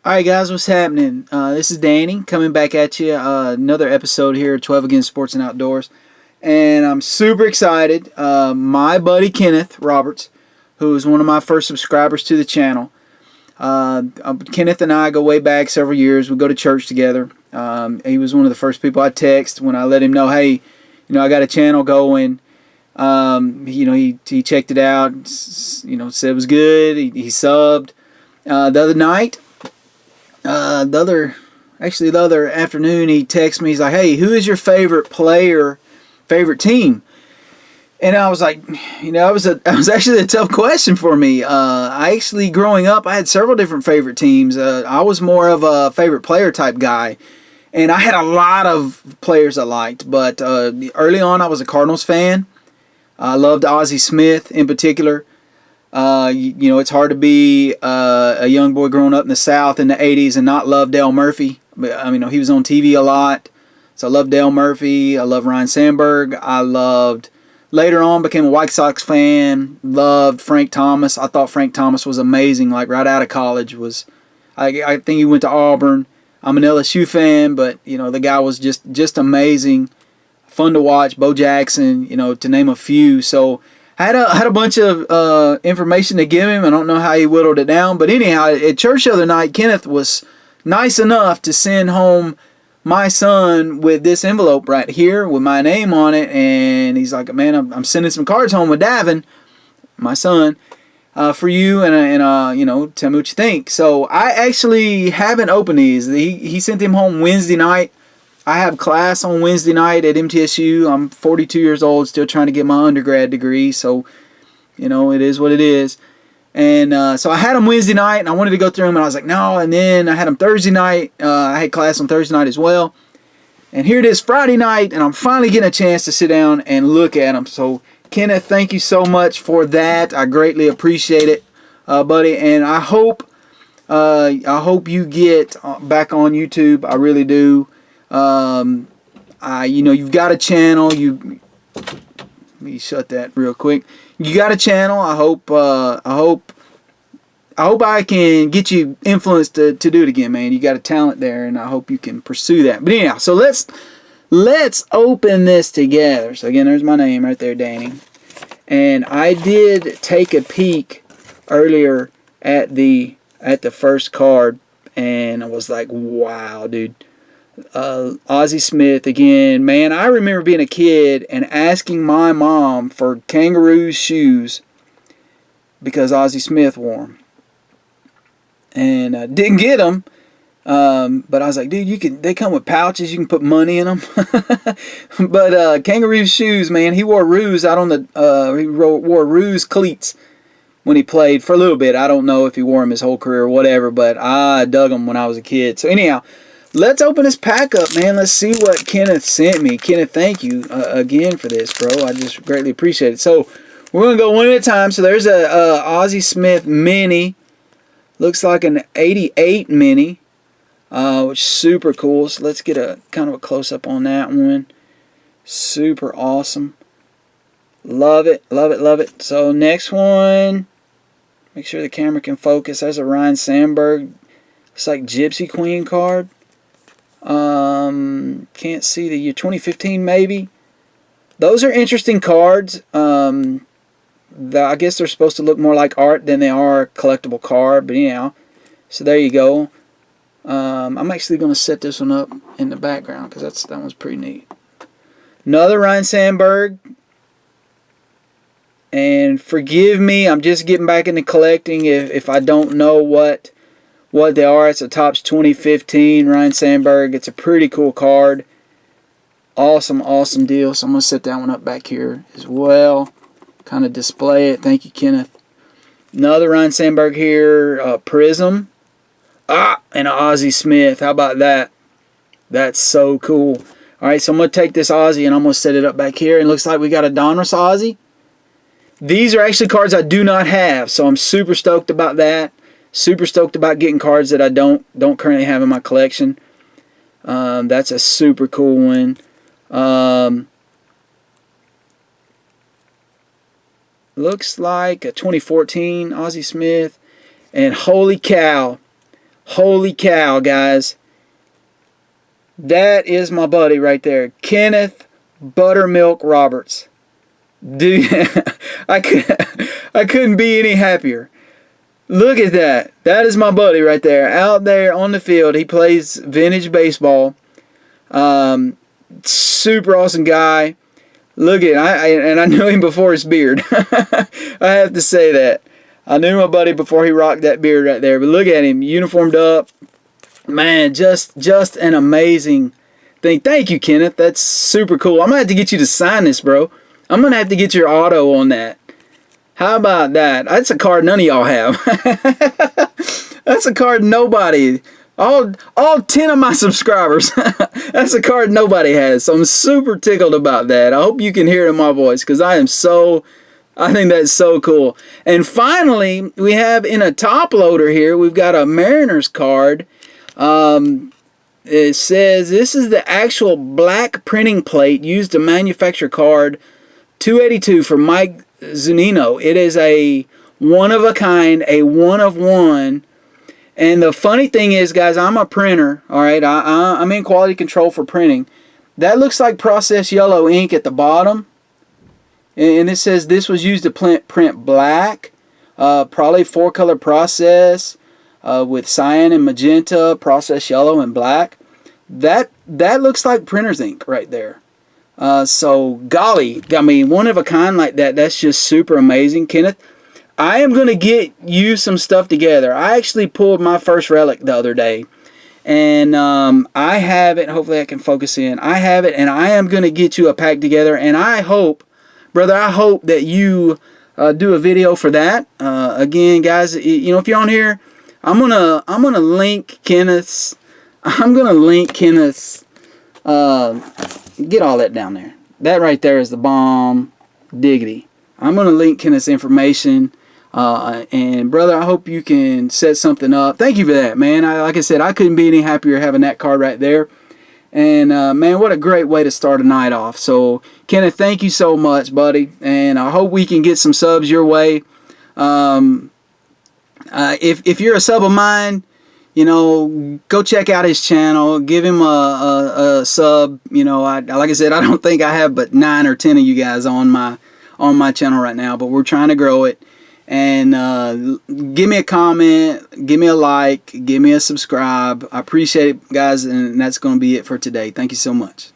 Alright guys, what's happening? This is Danny coming back at you. Another episode here, 12 Against Sports and Outdoors. And I'm super excited. My buddy Kenneth Roberts, who is one of my first subscribers to the channel. Kenneth and I go way back several years. We go to church together. He was one of the first people I text when I let him know, hey, I got a channel going. He checked it out, said it was good. He subbed. The other night, the other afternoon, he texted me. He's like, hey, who is your favorite player, favorite team? And I was like, it was actually a tough question for me. Growing up, I had several different favorite teams. I was more of a favorite player type guy. And I had a lot of players I liked. But early on, I was a Cardinals fan. I loved Ozzie Smith in particular. It's hard to be a young boy growing up in the South in the 80s and not love Dale Murphy. He was on TV a lot. So I loved Dale Murphy. I loved Ryne Sandberg. Later on, became a White Sox fan. Loved Frank Thomas. I thought Frank Thomas was amazing, like right out of college. I think he went to Auburn. I'm an LSU fan, but, the guy was just amazing. Fun to watch. Bo Jackson, to name a few. So I had a bunch of information to give him. I don't know how he whittled it down. But anyhow, at church the other night, Kenneth was nice enough to send home my son with this envelope right here with my name on it. And he's like, man, I'm sending some cards home with Davin, my son, for you. And tell me what you think. So I actually haven't opened these. He sent them home Wednesday night. I have class on Wednesday night at MTSU. I'm 42 years old, still trying to get my undergrad degree. So, it is what it is. And so I had them Wednesday night, and I wanted to go through them, and I was like, no. And then I had them Thursday night. I had class on Thursday night as well. And here it is Friday night, and I'm finally getting a chance to sit down and look at them. So, Kenneth, thank you so much for that. I greatly appreciate it, buddy. And I hope you get back on YouTube. I really do. You've got a channel. Let me shut that real quick. You got a channel. I hope I can get you influenced to do it again, man. You got a talent there, and I hope you can pursue that. But anyhow, so let's open this together. So again, there's my name right there, Danny. And I did take a peek earlier at the first card, and I was like, wow, dude. Ozzie Smith again, man. I remember being a kid and asking my mom for kangaroo shoes because Ozzie Smith wore them, and I didn't get them. But I was like, dude, they come with pouches. You can put money in them. But kangaroo shoes, man. He wore Ruse out on he wore Ruse cleats when he played for a little bit. I don't know if he wore them his whole career or whatever, but I dug them when I was a kid. So anyhow, let's open this pack up, man. Let's see what Kenneth sent me. Kenneth, thank you again for this, bro. I just greatly appreciate it. So we're going to go one at a time. So there's a Ozzie Smith mini. Looks like an 88 mini, which is super cool. So let's get a kind of a close-up on that one. Super awesome. Love it, love it, love it. So next one, make sure the camera can focus. There's a Ryne Sandberg. Looks like Gypsy Queen card. Can't see the year, 2015 maybe. Those are interesting cards. I guess they're supposed to look more like art than they are a collectible card, but anyhow. So there you go. I'm actually going to set this one up in the background because that one's pretty neat. Another Ryne Sandberg. And forgive me, I'm just getting back into collecting if I don't know what they are. It's a Topps 2015 Ryne Sandberg. It's a pretty cool card. Awesome, awesome deal. So I'm going to set that one up back here as well. Kind of display it. Thank you, Kenneth. Another Ryne Sandberg here. Prism. And an Ozzie Smith. How about that? That's so cool. Alright, so I'm going to take this Ozzie and I'm going to set it up back here. And it looks like we got a Donruss Ozzie. These are actually cards I do not have. So I'm super stoked about that. Super stoked about getting cards that I don't currently have in my collection. That's a super cool one. Looks like a 2014 Ozzie Smith. And holy cow. Holy cow, guys. That is my buddy right there, Kenneth Buttermilk Roberts. Dude, I couldn't be any happier. Look at that. That is my buddy right there. Out there on the field. He plays vintage baseball. Super awesome guy. Look at and I knew him before his beard. I have to say that. I knew my buddy before he rocked that beard right there. But look at him, uniformed up. Man, just an amazing thing. Thank you, Kenneth. That's super cool. I'm going to have to get you to sign this, bro. I'm going to have to get your auto on that. How about that? That's a card none of y'all have. That's a card nobody, all 10 of my subscribers, that's a card nobody has. So I'm super tickled about that. I hope you can hear it in my voice because I think that's so cool. And finally, we have in a top loader here, we've got a Mariners card. It says this is the actual black printing plate used to manufacture card 282 for Mike Zunino. It is a one of a kind, a one of one. And the funny thing is, guys, I'm a printer. All right, I'm in quality control for printing. That looks like processed yellow ink at the bottom, and it says this was used to print black, probably 4-color process. With cyan and magenta, processed yellow and black. That looks like printer's ink right there. So golly, I mean, one of a kind like that, that's just super amazing. Kenneth, I am going to get you some stuff together. I actually pulled my first relic the other day. And I have it. Hopefully I can focus in. I have it, and I am going to get you a pack together. And I hope, brother, I hope that you do a video for that. Again, guys, you know, if you're on here, I'm gonna link Kenneth's. Get all that down there. That right there is the bomb diggity. I'm gonna link Kenneth's information. And brother, I hope you can set something up. Thank you for that, man. Like I said, I couldn't be any happier having that card right there. And man, what a great way to start a night off. So Kenneth, thank you so much, buddy. And I hope we can get some subs your way. If you're a sub of mine, you know, go check out his channel. Give him a sub. You know, like I said, I don't think I have but 9 or 10 of you guys on my channel right now, but we're trying to grow it. And give me a comment, give me a like, give me a subscribe. I appreciate it, guys, and that's going to be it for today. Thank you so much.